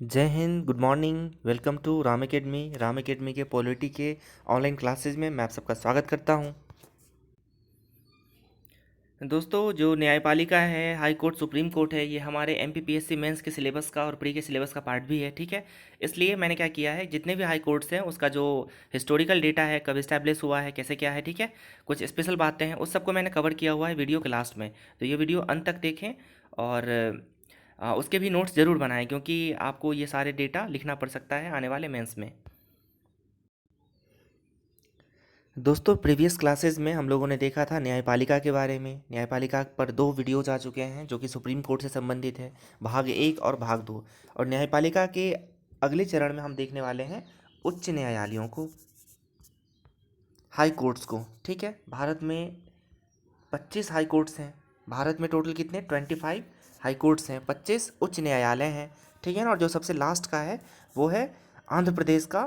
जय हिंद, good morning. Welcome to Ram academy. Ram academy के पॉलिटी के ऑनलाइन क्लासेस में मैं आप सबका स्वागत करता हूं। दोस्तों, जो न्यायपालिका है, हाई कोर्ट, सुप्रीम कोर्ट है, ये हमारे एमपीपीएससी मेंस के सिलेबस का और प्री के सिलेबस का पार्ट भी है। ठीक है, इसलिए मैंने क्या किया है, जितने भी हाई कोर्ट्स हैं उसका जो हिस्टोरिकल डेटा है, कब इस्टेब्लिश हुआ है, कैसे क्या है, ठीक है, कुछ स्पेशल बातें हैं, उस सबको मैंने कवर किया हुआ है वीडियो के लास्ट में। तो ये वीडियो अंत तक देखें और उसके भी नोट्स ज़रूर बनाएं, क्योंकि आपको ये सारे डेटा लिखना पड़ सकता है आने वाले मेंस में। दोस्तों, प्रीवियस क्लासेस में हम लोगों ने देखा था न्यायपालिका के बारे में। न्यायपालिका पर 2 वीडियोज आ चुके हैं जो कि सुप्रीम कोर्ट से संबंधित है, भाग 1 और भाग 2। और न्यायपालिका के अगले चरण में हम देखने वाले हैं उच्च न्यायालयों को, हाई कोर्ट्स को। ठीक है, भारत में 25 हाई कोर्ट्स हैं। भारत में टोटल कितने 25 हाई कोर्ट्स हैं, 25 उच्च न्यायालय हैं। ठीक है ना, और जो सबसे लास्ट का है वो है आंध्र प्रदेश का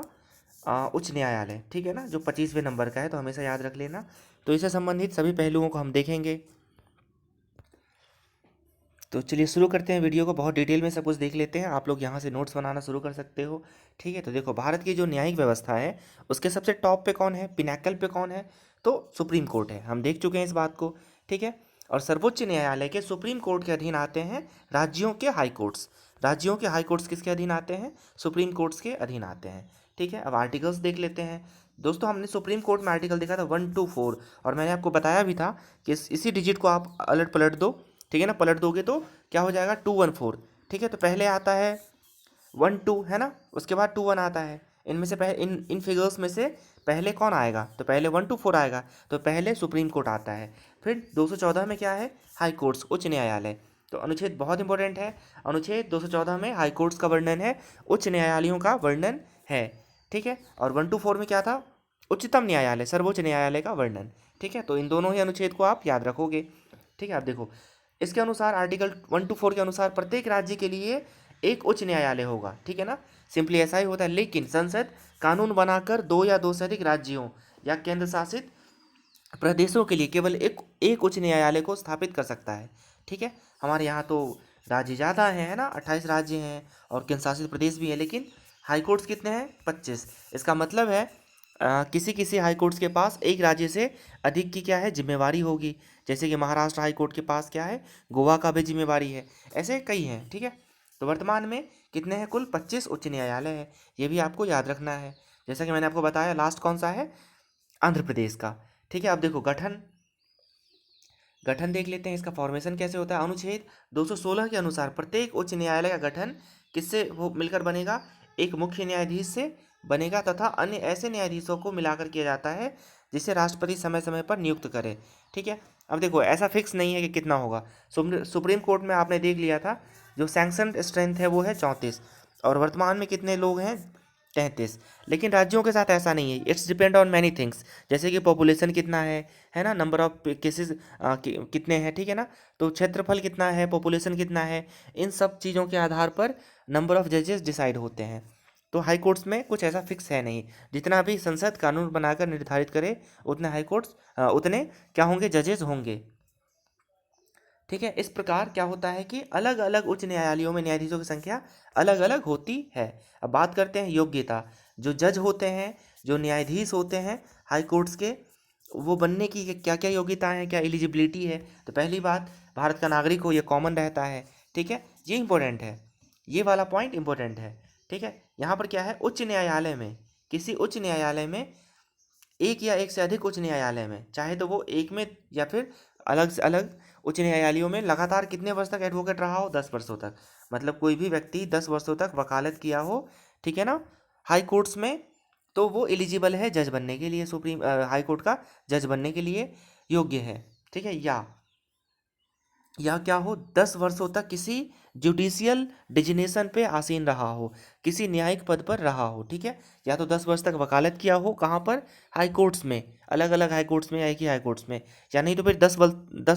उच्च न्यायालय। ठीक है ना, जो 25वें नंबर का है, तो हमेशा याद रख लेना। तो इससे संबंधित सभी पहलुओं को हम देखेंगे। तो चलिए शुरू करते हैं वीडियो को। बहुत डिटेल में सब कुछ देख लेते हैं। आप लोग यहाँ से नोट्स बनाना शुरू कर सकते हो। ठीक है, तो देखो, भारत की जो न्यायिक व्यवस्था है उसके सबसे टॉप पे कौन है, पिनाकल पे कौन है, तो सुप्रीम कोर्ट है। हम देख चुके हैं इस बात को। ठीक है, और सर्वोच्च न्यायालय के सुप्रीम कोर्ट के अधीन आते हैं राज्यों के हाई कोर्ट्स। राज्यों के हाई कोर्ट्स किसके अधीन आते हैं, सुप्रीम कोर्ट्स के अधीन आते हैं। ठीक है, अब आर्टिकल्स देख लेते हैं। दोस्तों, हमने सुप्रीम कोर्ट में आर्टिकल देखा था 1 to 4, और मैंने आपको बताया भी था कि इसी डिजिट को आप अलट पलट दो। ठीक है ना, पलट दोगे तो क्या हो जाएगा, 214। ठीक है, तो पहले आता है 1 2, है ना, उसके बाद 2 1 आता है। इनमें से पहले इन फिगर्स में से पहले कौन आएगा, तो पहले 1 to 4 आएगा, तो पहले सुप्रीम कोर्ट आता है। फिर 214 में क्या है, हाई कोर्ट्स, उच्च न्यायालय। तो अनुच्छेद बहुत इंपॉर्टेंट है। अनुच्छेद 214 में हाई कोर्ट्स का वर्णन है, उच्च न्यायालयों का वर्णन है। ठीक है, और 1 to 4 में क्या था, उच्चतम न्यायालय, सर्वोच्च न्यायालय का वर्णन। ठीक है, तो इन दोनों ही अनुच्छेद को आप याद रखोगे। ठीक है, आप देखो, इसके अनुसार आर्टिकल 1 to 4 के अनुसार प्रत्येक राज्य के लिए एक उच्च न्यायालय होगा। ठीक है ना, सिंपली ऐसा ही होता है। लेकिन संसद कानून बनाकर 2 या 2 से अधिक राज्यों या केंद्र शासित प्रदेशों के लिए केवल एक एक उच्च न्यायालय को स्थापित कर सकता है। ठीक है, हमारे यहाँ तो राज्य ज़्यादा हैं, है ना, 28 राज्य हैं और केंद्र शासित प्रदेश भी है, लेकिन हाई कोर्ट्स कितने हैं, 25। इसका मतलब है किसी किसी हाई कोर्ट्स के पास एक राज्य से अधिक की क्या है, जिम्मेवारी होगी। जैसे कि महाराष्ट्र हाई कोर्ट के पास क्या है, गोवा का भी जिम्मेवारी है। ऐसे कई हैं। ठीक है, तो वर्तमान में कितने हैं, कुल 25 उच्च न्यायालय हैं। ये भी आपको याद रखना है। जैसा कि मैंने आपको बताया, लास्ट कौन सा है, आंध्र प्रदेश का। ठीक है, अब देखो, गठन गठन देख लेते हैं, इसका फॉर्मेशन कैसे होता है। अनुच्छेद 216 के अनुसार प्रत्येक उच्च न्यायालय का गठन किससे हो मिलकर बनेगा, एक मुख्य न्यायाधीश से बनेगा तथा अन्य ऐसे न्यायाधीशों को मिलाकर किया जाता है जिसे राष्ट्रपति समय समय पर नियुक्त करे। ठीक है, अब देखो, ऐसा फिक्स नहीं है कि कितना होगा। सुप्रीम कोर्ट में आपने देख लिया था, जो सैंक्शन स्ट्रेंथ है वो है 34, और वर्तमान में कितने लोग हैं, 33। लेकिन राज्यों के साथ ऐसा नहीं है, it's depend on many things, जैसे कि पॉपुलेशन कितना है ना, नंबर ऑफ केसेस कितने हैं। ठीक है ना, तो क्षेत्रफल कितना है, पॉपुलेशन कितना है, इन सब चीज़ों के आधार पर नंबर ऑफ जजेस डिसाइड होते हैं। तो हाई कोर्ट्स में कुछ ऐसा फिक्स है नहीं। जितना भी संसद कानून बनाकर निर्धारित करे, उतने हाई कोर्ट्स उतने क्या होंगे, जजेस होंगे। ठीक है, इस प्रकार क्या होता है कि अलग अलग उच्च न्यायालयों में न्यायाधीशों की संख्या अलग अलग होती है। अब बात करते हैं योग्यता। जो जज होते हैं, जो न्यायाधीश होते हैं हाई कोर्ट्स के, वो बनने की क्या क्या योग्यताएं हैं, क्या एलिजिबिलिटी है। तो पहली बात, भारत का नागरिक हो, ये कॉमन रहता है। ठीक है, ये इंपॉर्टेंट है, ये वाला पॉइंट इंपॉर्टेंट है। ठीक है, यहाँ पर क्या है, उच्च न्यायालय में, किसी उच्च न्यायालय में, एक या एक से अधिक उच्च न्यायालय में, चाहे तो वो एक में या फिर अलग से अलग उच्च न्यायालयों में लगातार कितने वर्ष तक एडवोकेट रहा हो, 10 वर्षों तक। मतलब कोई भी व्यक्ति 10 वर्षों तक वकालत किया हो, ठीक है ना, हाई कोर्ट्स में, तो वो एलिजिबल है जज बनने के लिए, सुप्रीम हाई कोर्ट का जज बनने के लिए योग्य है। ठीक है, या क्या हो, 10 वर्षों तक किसी जुडिशियल डिजिग्नेशन पे आसीन रहा हो, किसी न्यायिक पद पर रहा हो। ठीक है, या तो 10 वर्ष तक वकालत किया हो, कहाँ पर, हाई कोर्ट्स में, अलग अलग हाई कोर्ट्स में या एक ही हाई कोर्ट्स में, या नहीं तो फिर 10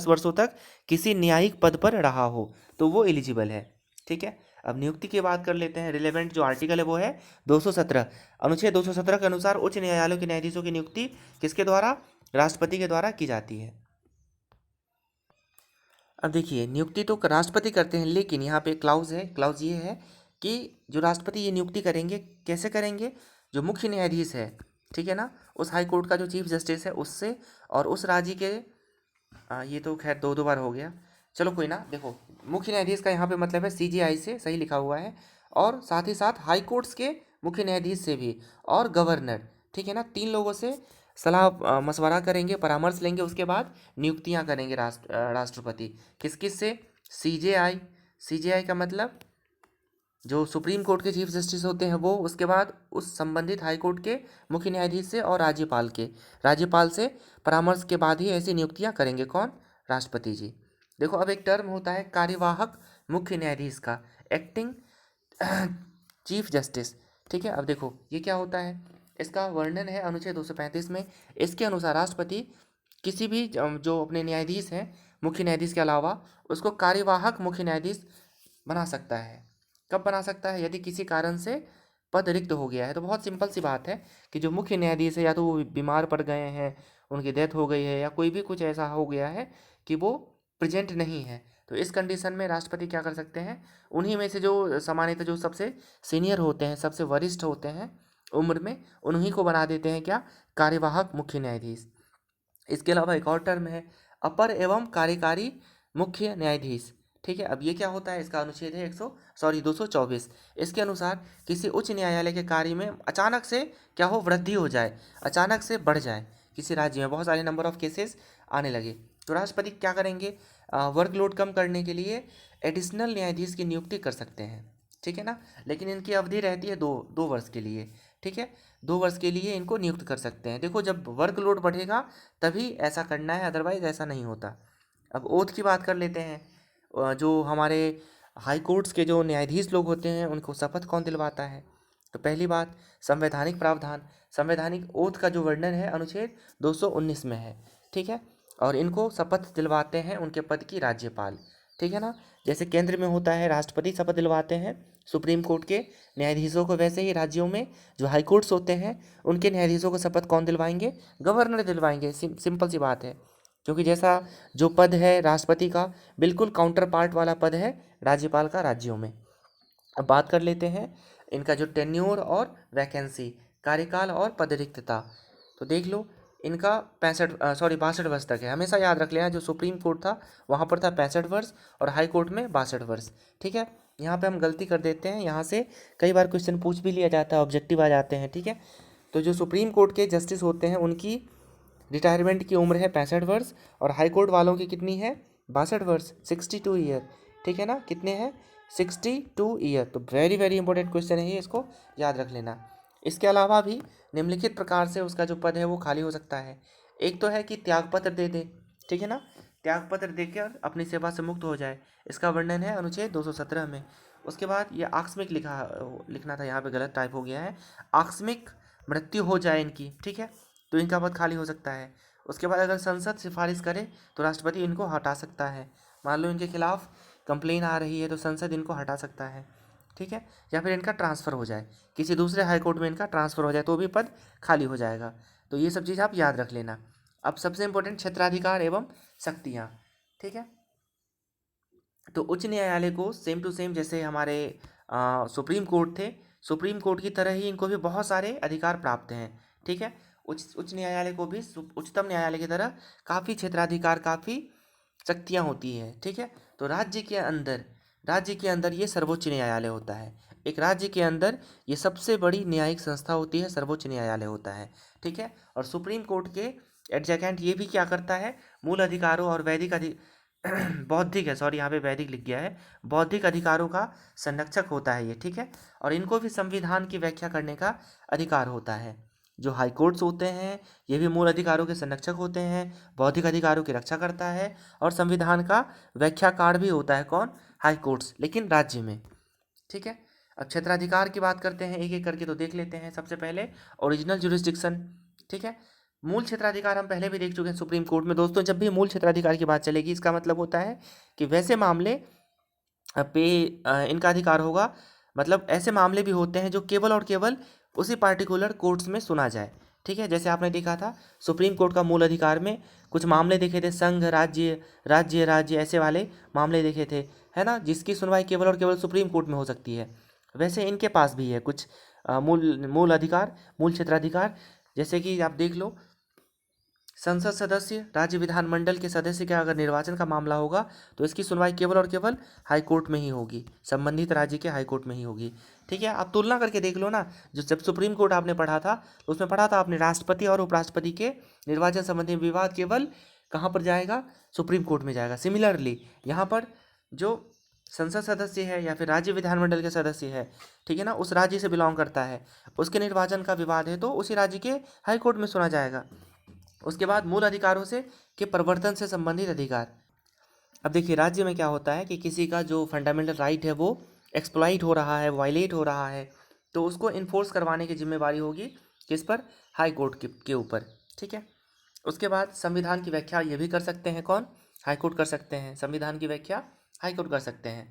वर्षों तक किसी न्यायिक पद पर रहा हो, तो वो एलिजिबल है। ठीक है, अब नियुक्ति की बात कर लेते हैं। रिलेवेंट जो आर्टिकल है वो है 217। अनुच्छेद 217 के अनुसार उच्च न्यायालयों के न्यायाधीशों की नियुक्ति किसके द्वारा, राष्ट्रपति के द्वारा की जाती है। अब देखिए, नियुक्ति तो राष्ट्रपति करते हैं, लेकिन यहाँ पे क्लाउज है, क्लाउज ये है कि जो राष्ट्रपति ये नियुक्ति करेंगे कैसे करेंगे, जो मुख्य न्यायाधीश है, ठीक है ना, उस हाई कोर्ट का जो चीफ जस्टिस है उससे, और उस राज्य के ये तो खैर दो दो बार हो गया, चलो कोई ना। देखो मुख्य न्यायाधीश का यहाँ पे मतलब है सीजीआई से, सही लिखा हुआ है, और साथ ही साथ हाई कोर्ट्स के मुख्य न्यायाधीश से भी, और गवर्नर, ठीक है ना, तीन लोगों से सलाह मशवरा करेंगे, परामर्श लेंगे, उसके बाद नियुक्तियां करेंगे राष्ट्रपति। किस किस से? सीजेआई, सीजेआई का मतलब जो सुप्रीम कोर्ट के चीफ जस्टिस होते हैं वो, उसके बाद उस संबंधित हाई कोर्ट के मुख्य न्यायाधीश से, और राज्यपाल से परामर्श के बाद ही ऐसी नियुक्तियां करेंगे। कौन? राष्ट्रपति जी। देखो अब एक टर्म होता है कार्यवाहक मुख्य न्यायाधीश का, एक्टिंग चीफ जस्टिस, ठीक है। अब देखो ये क्या होता है, इसका वर्णन है अनुच्छेद 235 में। इसके अनुसार राष्ट्रपति किसी भी जो अपने न्यायाधीश हैं मुख्य न्यायाधीश के अलावा, उसको कार्यवाहक मुख्य न्यायाधीश बना सकता है। कब बना सकता है? यदि किसी कारण से पद रिक्त हो गया है। तो बहुत सिंपल सी बात है कि जो मुख्य न्यायाधीश है, या तो वो बीमार पड़ गए हैं, उनकी डेथ हो गई है, या कोई भी कुछ ऐसा हो गया है कि वो प्रेजेंट नहीं है, तो इस कंडीशन में राष्ट्रपति क्या कर सकते हैं, उन्हीं में से जो सामान्यतः जो सबसे सीनियर होते हैं, सबसे वरिष्ठ होते हैं उम्र में, उन्हीं को बना देते हैं क्या? कार्यवाहक मुख्य न्यायाधीश। इसके अलावा एक और टर्म है अपर एवं कार्यकारी मुख्य न्यायाधीश, ठीक है। अब ये क्या होता है, इसका अनुच्छेद है 224। इसके अनुसार किसी उच्च न्यायालय के कार्य में अचानक से क्या हो, वृद्धि हो जाए, अचानक से बढ़ जाए, किसी राज्य में बहुत सारे नंबर ऑफ केसेस आने लगे, तो राष्ट्रपति क्या करेंगे, वर्कलोड कम करने के लिए एडिशनल न्यायाधीश की नियुक्ति कर सकते हैं, ठीक है ना। लेकिन इनकी अवधि रहती है दो वर्ष के लिए, ठीक है, 2 वर्ष के लिए इनको नियुक्त कर सकते हैं। देखो जब वर्कलोड बढ़ेगा तभी ऐसा करना है, अदरवाइज ऐसा नहीं होता। अब ओथ की बात कर लेते हैं। जो हमारे हाई कोर्ट्स के जो न्यायाधीश लोग होते हैं उनको शपथ कौन दिलवाता है? तो पहली बात, संवैधानिक प्रावधान, संवैधानिक ओथ का जो वर्णन है अनुच्छेद 219 में है, ठीक है। और इनको शपथ दिलवाते हैं उनके पद की राज्यपाल, ठीक है ना। जैसे केंद्र में होता है राष्ट्रपति शपथ दिलवाते हैं सुप्रीम कोर्ट के न्यायाधीशों को, वैसे ही राज्यों में जो हाई कोर्ट्स होते हैं उनके न्यायाधीशों को शपथ कौन दिलवाएंगे? गवर्नर दिलवाएंगे। सिंपल सी बात है, क्योंकि जैसा जो पद है राष्ट्रपति का, बिल्कुल काउंटर पार्ट वाला पद है राज्यपाल का राज्यों में। अब बात कर लेते हैं इनका जो टेन्योर और वैकेंसी, कार्यकाल और पदरिक्तता। तो देख लो इनका 62 वर्ष तक है। हमेशा याद रख लेना, जो सुप्रीम कोर्ट था वहाँ पर था 65 वर्ष, और हाई कोर्ट में 62 वर्ष, ठीक है। यहाँ पे हम गलती कर देते हैं, यहाँ से कई बार क्वेश्चन पूछ भी लिया जाता है, ऑब्जेक्टिव आ जाते हैं, ठीक है। तो जो सुप्रीम कोर्ट के जस्टिस होते हैं उनकी रिटायरमेंट की उम्र है 65 वर्ष, और हाई कोर्ट वालों की कितनी है? 62 वर्ष, 62 ईयर, ठीक है ना। कितने हैं? 62 ईयर। तो वेरी वेरी इंपॉर्टेंट क्वेश्चन है ये, इसको याद रख लेना। इसके अलावा भी निम्नलिखित प्रकार से उसका जो पद है वो खाली हो सकता है। एक तो है कि त्यागपत्र दे दे, ठीक है ना, त्यागपत्र देकर अपनी सेवा से मुक्त हो जाए, इसका वर्णन है अनुच्छेद 217 में। उसके बाद ये आकस्मिक लिखना था, यहाँ पे गलत टाइप हो गया है, आकस्मिक मृत्यु हो जाए इनकी, ठीक है, तो इनका पद खाली हो सकता है। उसके बाद अगर संसद सिफारिश करे तो राष्ट्रपति इनको हटा सकता है। मान लो इनके खिलाफ कंप्लेन आ रही है तो संसद इनको हटा सकता है, ठीक है। या फिर इनका ट्रांसफ़र हो जाए, किसी दूसरे हाई कोर्ट में इनका ट्रांसफ़र हो जाए तो भी पद खाली हो जाएगा। तो ये सब चीज़ आप याद रख लेना। अब सबसे इंपॉर्टेंट क्षेत्राधिकार एवं शक्तियाँ, ठीक है। तो उच्च न्यायालय को सेम टू सेम जैसे हमारे सुप्रीम कोर्ट थे, सुप्रीम कोर्ट की तरह ही इनको भी बहुत सारे अधिकार प्राप्त हैं, ठीक है। उच्च न्यायालय को भी उच्चतम न्यायालय की तरह काफ़ी क्षेत्राधिकार, काफ़ी शक्तियाँ होती है, ठीक है। तो राज्य के अंदर ये सर्वोच्च न्यायालय होता है। एक राज्य के अंदर ये सबसे बड़ी न्यायिक संस्था होती है, सर्वोच्च न्यायालय होता है, ठीक है। और सुप्रीम कोर्ट के एडजकेंट ये भी क्या करता है, मूल अधिकारों और बौद्धिक है, सॉरी यहाँ पे वैदिक लिख गया है, बौद्धिक अधिकारों का संरक्षक होता है ये, ठीक है। और इनको भी संविधान की व्याख्या करने का अधिकार होता है। जो हाई कोर्ट्स होते हैं ये भी मूल अधिकारों के संरक्षक होते हैं, बौद्धिक अधिकारों की रक्षा करता है, और संविधान का व्याख्याकार भी होता है। कौन? हाई कोर्ट्स, लेकिन राज्य में, ठीक है। अब क्षेत्राधिकार की बात करते हैं एक एक करके, तो देख लेते हैं। सबसे पहले ओरिजिनल जुरिस्डिक्शन, ठीक है। मूल क्षेत्राधिकार हम पहले भी देख चुके हैं सुप्रीम कोर्ट में। दोस्तों जब भी मूल क्षेत्राधिकार की बात चलेगी इसका मतलब होता है कि वैसे मामले पे इनका अधिकार होगा, मतलब ऐसे मामले भी होते हैं जो केवल और केवल उसी पार्टिकुलर कोर्ट्स में सुना जाए, ठीक है। जैसे आपने देखा था सुप्रीम कोर्ट का मूल अधिकार में कुछ मामले देखे थे, संघ राज्य राज्य राज्य ऐसे वाले मामले देखे थे, है ना, जिसकी सुनवाई केवल और केवल सुप्रीम कोर्ट में हो सकती है। वैसे इनके पास भी है कुछ मूल मूल अधिकार, मूल क्षेत्राधिकार। जैसे कि आप देख लो, संसद सदस्य, राज्य विधानमंडल के सदस्य का अगर निर्वाचन का मामला होगा तो इसकी सुनवाई केवल और केवल हाई कोर्ट में ही होगी, संबंधित राज्य के हाई कोर्ट में ही होगी। ठीक है, आप तुलना करके देख लो ना, जो जब सुप्रीम कोर्ट आपने पढ़ा था तो उसमें पढ़ा था आपने राष्ट्रपति और उपराष्ट्रपति के निर्वाचन संबंधी विवाद केवल कहाँ पर जाएगा, सुप्रीम कोर्ट में जाएगा। सिमिलरली यहाँ पर जो संसद सदस्य है या फिर राज्य विधानमंडल के सदस्य है, ठीक है ना, उस राज्य से बिलोंग करता है, उसके निर्वाचन का विवाद है तो उसी राज्य के हाई कोर्ट में सुना जाएगा। उसके बाद मूल अधिकारों से के प्रवर्तन से संबंधित अधिकार। अब देखिए राज्य में क्या होता है कि किसी का जो फंडामेंटल राइट है वो एक्सप्लॉइट हो रहा है, वायलेट हो रहा है, तो उसको इन्फोर्स करवाने की जिम्मेवारी होगी किस पर, हाई कोर्ट के ऊपर। ठीक है, उसके बाद संविधान की व्याख्या ये भी कर सकते हैं कौन, हाई कोर्ट कर सकते हैं। संविधान की व्याख्या हाई कोर्ट कर सकते हैं।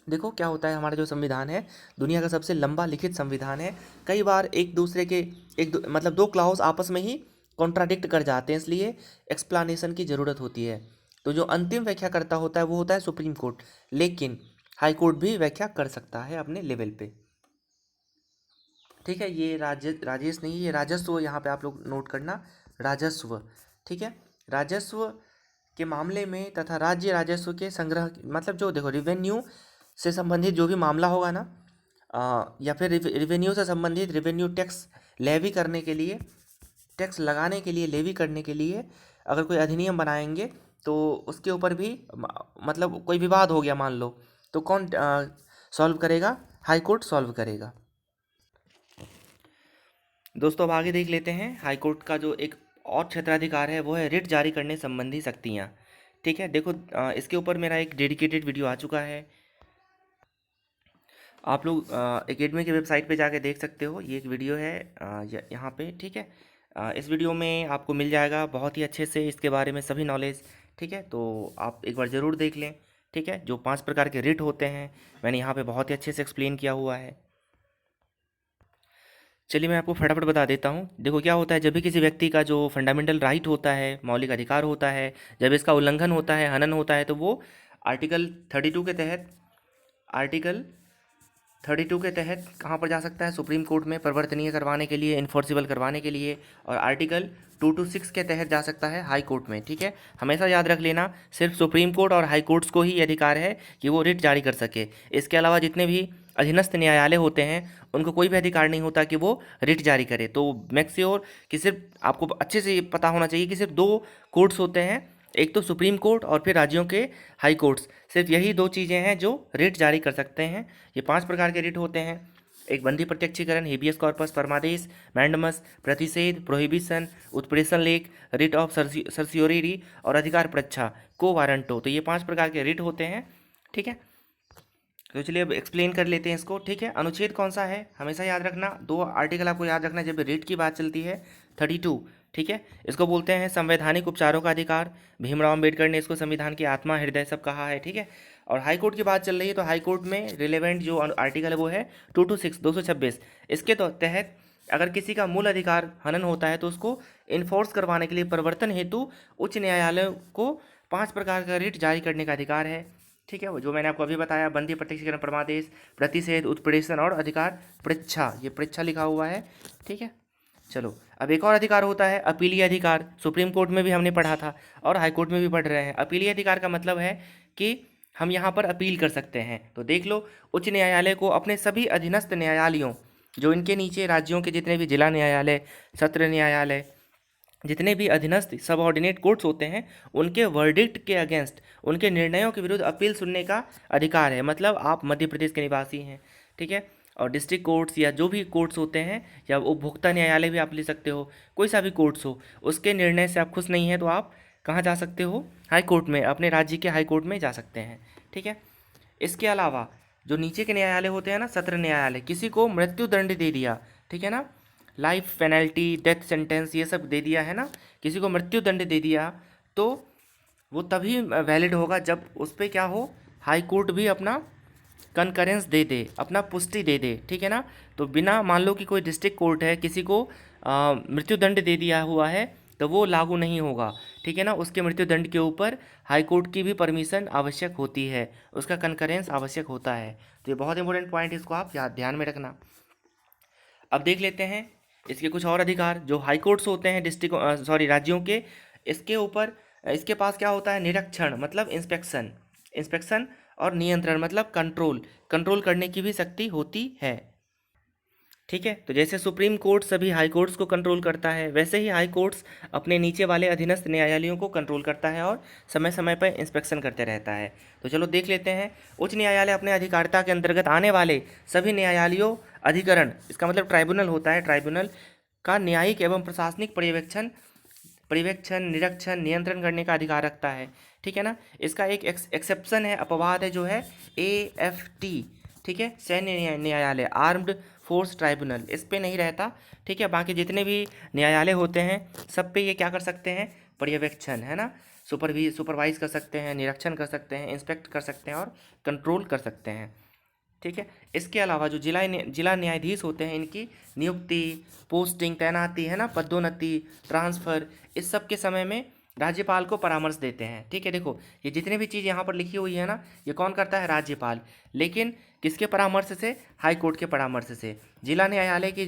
देखो क्या होता है, हमारा जो संविधान है दुनिया का सबसे लंबा लिखित संविधान है। कई बार एक दूसरे के मतलब दो क्लाउज आपस में ही कॉन्ट्राडिक्ट कर जाते हैं, इसलिए एक्सप्लानेशन की ज़रूरत होती है। तो जो अंतिम व्याख्या करता होता है वो होता है सुप्रीम कोर्ट, लेकिन हाई कोर्ट भी व्याख्या कर सकता है अपने लेवल पे। ठीक है, ये राजेश नहीं, ये राजस्व, यहाँ पे आप लोग नोट करना, राजस्व। ठीक है, राजस्व के मामले में तथा राज्य राजस्व के संग्रह, मतलब जो देखो रिवेन्यू से संबंधित जो भी मामला होगा ना, या फिर रिवेन्यू से संबंधित रिवेन्यू टैक्स लेवी करने के लिए, टैक्स लगाने के लिए, लेवी करने के लिए अगर कोई अधिनियम बनाएंगे तो उसके ऊपर भी मतलब कोई विवाद हो गया मान लो, तो कौन सॉल्व करेगा, हाई कोर्ट सॉल्व करेगा। दोस्तों अब आगे देख लेते हैं, हाई कोर्ट का जो एक और क्षेत्राधिकार है वो है रिट जारी करने संबंधी शक्तियाँ। ठीक है, देखो इसके ऊपर मेरा एक डेडिकेटेड वीडियो आ चुका है, आप लोग एकेडमी की वेबसाइट पे जाके देख सकते हो। ये एक वीडियो है यहाँ पे। ठीक है, इस वीडियो में आपको मिल जाएगा बहुत ही अच्छे से इसके बारे में सभी नॉलेज। ठीक है, तो आप एक बार ज़रूर देख लें। ठीक है, जो 5 प्रकार के रिट होते हैं मैंने यहाँ पे बहुत ही अच्छे से एक्सप्लेन किया हुआ है। चलिए मैं आपको फटाफट बता देता हूँ। देखो क्या होता है, जब भी किसी व्यक्ति का जो फंडामेंटल राइट होता है, मौलिक अधिकार होता है, जब इसका उल्लंघन होता है, हनन होता है, तो वो आर्टिकल 32 के तहत, आर्टिकल 32 के तहत कहाँ पर जा सकता है, सुप्रीम कोर्ट में परिवर्तनीय करवाने के लिए, इन्फोर्सिबल करवाने के लिए। और आर्टिकल 226 के तहत जा सकता है हाई कोर्ट में। ठीक है, हमेशा याद रख लेना, सिर्फ सुप्रीम कोर्ट और हाई कोर्ट्स को ही ये अधिकार है कि वो रिट जारी कर सके। इसके अलावा जितने भी अधीनस्थ न्यायालय होते हैं उनको कोई भी अधिकार नहीं होता कि वो रिट जारी करे। तो मेक श्योर कि सिर्फ आपको अच्छे से ये पता होना चाहिए कि सिर्फ 2 कोर्ट्स होते हैं, एक तो सुप्रीम कोर्ट और फिर राज्यों के हाई कोर्ट्स। सिर्फ यही 2 चीज़ें हैं जो रिट जारी कर सकते हैं। ये 5 प्रकार के रिट होते हैं, एक बंदी प्रत्यक्षीकरण, हेबियस कॉर्पस, परमादेश, मैंडमस, प्रतिषेध, प्रोहिबिशन, उत्प्रेषण लेख, रिट ऑफ सर्सियोरी और अधिकार प्रच्छा, को वारंटो। तो ये 5 प्रकार के रिट होते हैं। ठीक है, तो चलिए अब एक्सप्लेन कर लेते हैं इसको। ठीक है, अनुच्छेद कौन सा है, हमेशा याद रखना, 2 आर्टिकल आपको याद रखना जब रिट की बात चलती है, 32। ठीक है, इसको बोलते हैं संवैधानिक उपचारों का अधिकार। भीमराव अम्बेडकर ने इसको संविधान की आत्मा, हृदय सब कहा है। ठीक है, और हाई कोर्ट की बात चल रही है तो हाई कोर्ट में रिलेवेंट जो आर्टिकल है वो है 226, 226। इसके तो तहत अगर किसी का मूल अधिकार हनन होता है तो उसको इन्फोर्स करवाने के लिए परिवर्तन हेतु उच्च न्यायालय को 5 प्रकार का रिट जारी करने का अधिकार है। ठीक है, वो जो मैंने आपको अभी बताया, बंदी प्रत्यक्षीकरण, परमादेश, प्रतिषेध, उत्प्रेषण और अधिकार पृच्छा, ये पृच्छा लिखा हुआ है। ठीक है, चलो अब एक और अधिकार होता है अपीलीय अधिकार। सुप्रीम कोर्ट में भी हमने पढ़ा था और हाई कोर्ट में भी पढ़ रहे हैं। अपीलीय अधिकार का मतलब है कि हम यहाँ पर अपील कर सकते हैं। तो देख लो, उच्च न्यायालय को अपने सभी अधीनस्थ न्यायालयों, जो इनके नीचे राज्यों के जितने भी जिला न्यायालय, सत्र न्यायालय, जितने भी अधीनस्थ सबऑर्डिनेट कोर्ट्स होते हैं, उनके वर्डिक्ट के अगेंस्ट, उनके निर्णयों के विरुद्ध अपील सुनने का अधिकार है। मतलब आप मध्य प्रदेश के निवासी हैं, ठीक है, और डिस्ट्रिक्ट कोर्ट्स या जो भी कोर्ट्स होते हैं, या उपभोक्ता न्यायालय भी आप ले सकते हो, कोई सा भी कोर्ट्स हो, उसके निर्णय से आप खुश नहीं हैं तो आप कहाँ जा सकते हो, हाई कोर्ट में, अपने राज्य के हाई कोर्ट में जा सकते हैं। ठीक है, इसके अलावा जो नीचे के न्यायालय होते हैं ना, सत्र न्यायालय, किसी को मृत्यु दंड दे दिया, ठीक है ना, लाइफ पेनल्टी, डेथ सेंटेंस, ये सब दे दिया है ना, किसी को मृत्यु दंड दे दिया, तो वो तभी वैलिड होगा जब उस पर क्या हो, हाई कोर्ट भी अपना कंकरेंस दे दे, अपना पुष्टि दे दे। ठीक है ना, तो बिना, मान लो कि कोई डिस्ट्रिक्ट कोर्ट है, किसी को मृत्यु दंड दे दिया हुआ है, तो वो लागू नहीं होगा। ठीक है ना, उसके मृत्युदंड के ऊपर हाई कोर्ट की भी परमिशन आवश्यक होती है, उसका कंकरेंस आवश्यक होता है। तो ये बहुत इंपॉर्टेंट पॉइंट, इसको आप याद ध्यान में रखना। अब देख लेते हैं इसके कुछ और अधिकार। जो हाई कोर्ट्स होते हैं राज्यों के, इसके ऊपर इसके पास क्या होता है, निरीक्षण मतलब इंस्पेक्शन, इंस्पेक्शन और नियंत्रण मतलब कंट्रोल, कंट्रोल करने की भी शक्ति होती है। ठीक है, तो जैसे सुप्रीम कोर्ट सभी हाई कोर्ट्स को कंट्रोल करता है, वैसे ही हाई कोर्ट्स अपने नीचे वाले अधीनस्थ न्यायालयों को कंट्रोल करता है और समय समय पर इंस्पेक्शन करते रहता है। तो चलो देख लेते हैं। उच्च न्यायालय अपने अधिकारिता के अंतर्गत आने वाले सभी न्यायालयों, अधिकरण, इसका मतलब ट्राइब्यूनल होता है, ट्राइब्यूनल का न्यायिक एवं प्रशासनिक पर्यवेक्षण, निरीक्षण, नियंत्रण करने का अधिकार रखता है। ठीक है ना। इसका एक एक्सेप्शन है, अपवाद है, जो है AFT, ठीक है, सैन्य न्यायालय, आर्म्ड फोर्स ट्राइब्यूनल, इस पे नहीं रहता। ठीक है, बाकी जितने भी न्यायालय होते हैं सब पे ये क्या कर सकते हैं, पर्यवेक्षण, है ना, सुपरवाइज कर सकते हैं, निरीक्षण कर सकते हैं, इंस्पेक्ट कर सकते हैं और कंट्रोल कर सकते हैं। ठीक है, इसके अलावा जो जिला न्यायाधीश होते हैं, इनकी नियुक्ति, पोस्टिंग, तैनाती, है ना, पदोन्नति, ट्रांसफ़र, इस सब के समय में राज्यपाल को परामर्श देते हैं। ठीक है, देखो ये जितनी भी चीज़ यहाँ पर लिखी हुई है ना, ये कौन करता है, राज्यपाल, लेकिन किसके परामर्श से, हाई कोर्ट के परामर्श से। जिला न्यायालय की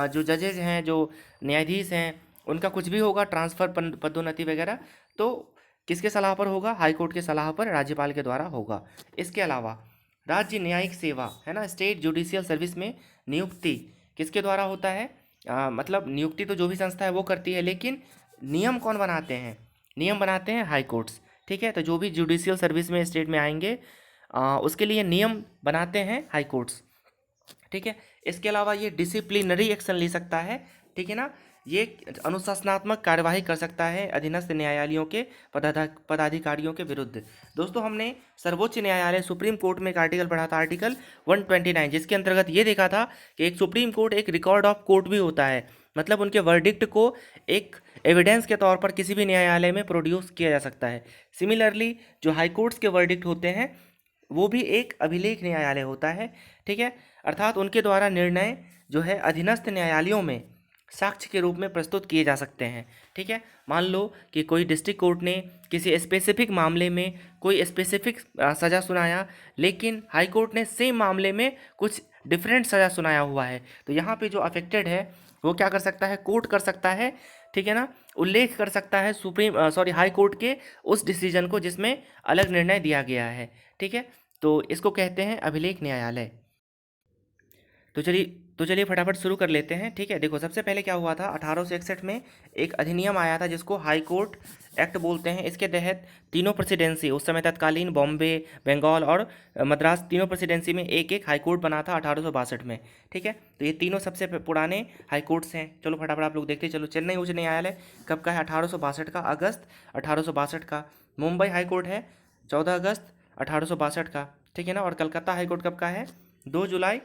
जो जजेज हैं, जो न्यायाधीश हैं, उनका कुछ भी होगा, ट्रांसफ़र, पदोन्नति वगैरह, तो किसके सलाह पर होगा, हाई कोर्ट के सलाह पर, राज्यपाल के द्वारा होगा। इसके अलावा राज्य न्यायिक सेवा, है ना, स्टेट जुडिशियल सर्विस में नियुक्ति किसके द्वारा होता है, मतलब नियुक्ति तो जो भी संस्था है वो करती है, लेकिन नियम कौन बनाते हैं, नियम बनाते हैं हाई कोर्ट्स। ठीक है, तो जो भी जुडिशियल सर्विस में स्टेट में आएंगे उसके लिए नियम बनाते हैं हाई कोर्ट्स। ठीक है, इसके अलावा ये डिसिप्लिनरी एक्शन ले सकता है। ठीक है ना, ये अनुशासनात्मक कार्यवाही कर सकता है अधीनस्थ न्यायालयों के पदाधिकारियों के विरुद्ध। दोस्तों, हमने सर्वोच्च न्यायालय सुप्रीम कोर्ट में एक आर्टिकल पढ़ा था, आर्टिकल 129, जिसके अंतर्गत ये देखा था कि एक सुप्रीम कोर्ट एक रिकॉर्ड ऑफ कोर्ट भी होता है, मतलब उनके वर्डिक्ट को एक एविडेंस के तौर पर किसी भी न्यायालय में प्रोड्यूस किया जा सकता है। सिमिलरली जो हाई कोर्ट्स के वर्डिक्ट होते हैं वो भी एक अभिलेख न्यायालय होता है। ठीक है, अर्थात उनके द्वारा निर्णय जो है अधीनस्थ न्यायालयों में साक्ष्य के रूप में प्रस्तुत किए जा सकते हैं। ठीक है, मान लो कि कोई डिस्ट्रिक्ट कोर्ट ने किसी स्पेसिफिक मामले में कोई स्पेसिफिक सज़ा सुनाया, लेकिन हाई कोर्ट ने सेम मामले में कुछ डिफरेंट सज़ा सुनाया हुआ है, तो यहाँ पे जो अफेक्टेड है वो क्या कर सकता है, कोर्ट कर सकता है। ठीक है ना, उल्लेख कर सकता है हाई कोर्ट के उस डिसीजन को जिसमें अलग निर्णय दिया गया है। ठीक है, तो इसको कहते हैं अभिलेख न्यायालय। तो चलिए फटाफट शुरू कर लेते हैं। ठीक है, देखो सबसे पहले क्या हुआ था, 1861 में एक अधिनियम आया था जिसको हाई कोर्ट एक्ट बोलते हैं। इसके तहत तीनों प्रेसिडेंसी, उस समय तत्कालीन बॉम्बे, बंगाल और मद्रास, तीनों प्रेसिडेंसी में एक एक हाई कोर्ट बना था 1862 में। ठीक है, तो ये तीनों सबसे पुराने हाई कोर्ट्स हैं। चलो फटाफट आप लोग देखते चलो। चेन्नई उच्च न्यायालय कब का है, 1862 का, अगस्त 1862 का। मुंबई हाई कोर्ट है 14 अगस्त 1862 का। ठीक है ना, और कलकत्ता हाई कोर्ट कब का है, 2 जुलाई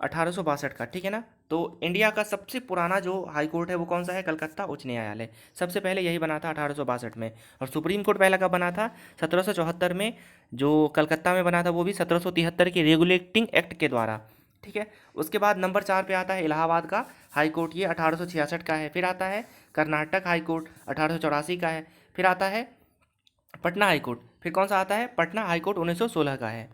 1862 का। ठीक है ना, तो इंडिया का सबसे पुराना जो हाई कोर्ट है वो कौन सा है, कलकत्ता उच्च न्यायालय। सबसे पहले यही बना था 1862 में। और सुप्रीम कोर्ट पहला कब बना था, 1774 में, जो कलकत्ता में बना था वो भी 1773 के रेगुलेटिंग एक्ट के द्वारा। ठीक है, उसके बाद नंबर 4 पे आता है इलाहाबाद का हाई कोर्ट, ये 1866 का है। फिर आता है कर्नाटक हाई कोर्ट, 1884 का है। फिर आता है पटना हाई कोर्ट, फिर कौन सा आता है, पटना हाई कोर्ट 1916 का है।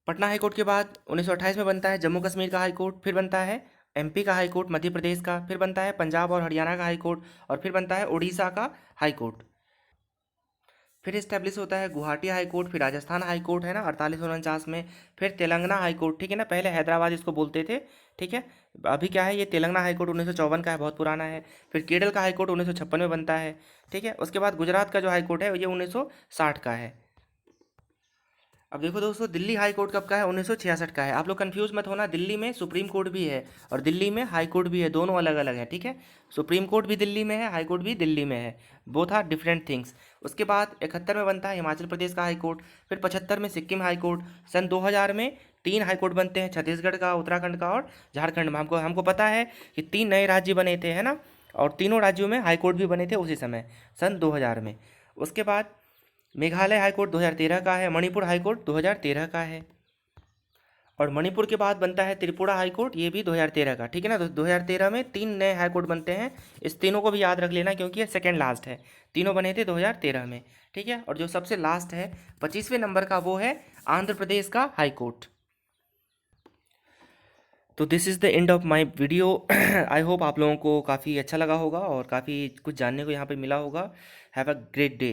पटना हाई कोर्ट के बाद 1928 में बनता है जम्मू कश्मीर का हाई कोर्ट, फिर बनता है MP का हाई कोर्ट, मध्य प्रदेश का, फिर बनता है पंजाब और हरियाणा का हाई कोर्ट, और फिर बनता है उड़ीसा का हाई कोर्ट। फिर इस्टेब्लिश होता है गुवाहाटी हाई कोर्ट, फिर राजस्थान हाई कोर्ट, है ना, 4849 में। फिर तेलंगाना हाई कोर्ट, ठीक है ना, पहले हैदराबाद इसको बोलते थे। ठीक है, अभी क्या है, ये तेलंगाना हाई कोर्ट 1954 का है, बहुत पुराना है। फिर केरल का हाई कोर्ट 1956 में बनता है। ठीक है, उसके बाद गुजरात का जो हाई कोर्ट है ये 1960 का है। अब देखो दोस्तों, दिल्ली हाई कोर्ट कब का है, 1966 का है। आप लोग कंफ्यूज मत होना, दिल्ली में सुप्रीम कोर्ट भी है और दिल्ली में हाई कोर्ट भी है, दोनों अलग अलग है। ठीक है, सुप्रीम कोर्ट भी दिल्ली में है, हाई कोर्ट भी दिल्ली में है, बोथ आर डिफरेंट थिंग्स। उसके बाद 71 में बनता है हिमाचल प्रदेश का हाई कोर्ट, फिर 75 में सिक्किम हाई कोर्ट। सन 2000 में 3 हाई कोर्ट बनते हैं, छत्तीसगढ़ का, उत्तराखंड का और झारखंड में। हमको पता है कि 3 नए राज्य बने थे, है ना, और तीनों राज्यों में हाई कोर्ट भी बने थे उसी समय, सन 2000 में। उसके बाद मेघालय हाई कोर्ट 2013 का है, मणिपुर हाई कोर्ट 2013 का है। और मणिपुर के बाद बनता है त्रिपुरा हाई कोर्ट, ये भी 2013 का, ठीक है ना। तो 2013 में 3 नए हाई कोर्ट बनते हैं, इस तीनों को भी याद रख लेना क्योंकि ये सेकेंड लास्ट है। तीनों बने थे 2013 में, ठीक है। और जो सबसे लास्ट है 25वें नंबर का, वो है आंध्र प्रदेश का हाई कोर्ट। तो this is the end of my video. I hope आप लोगों को काफ़ी अच्छा लगा होगा और काफ़ी कुछ जानने को यहाँ पे मिला होगा। Have a great day.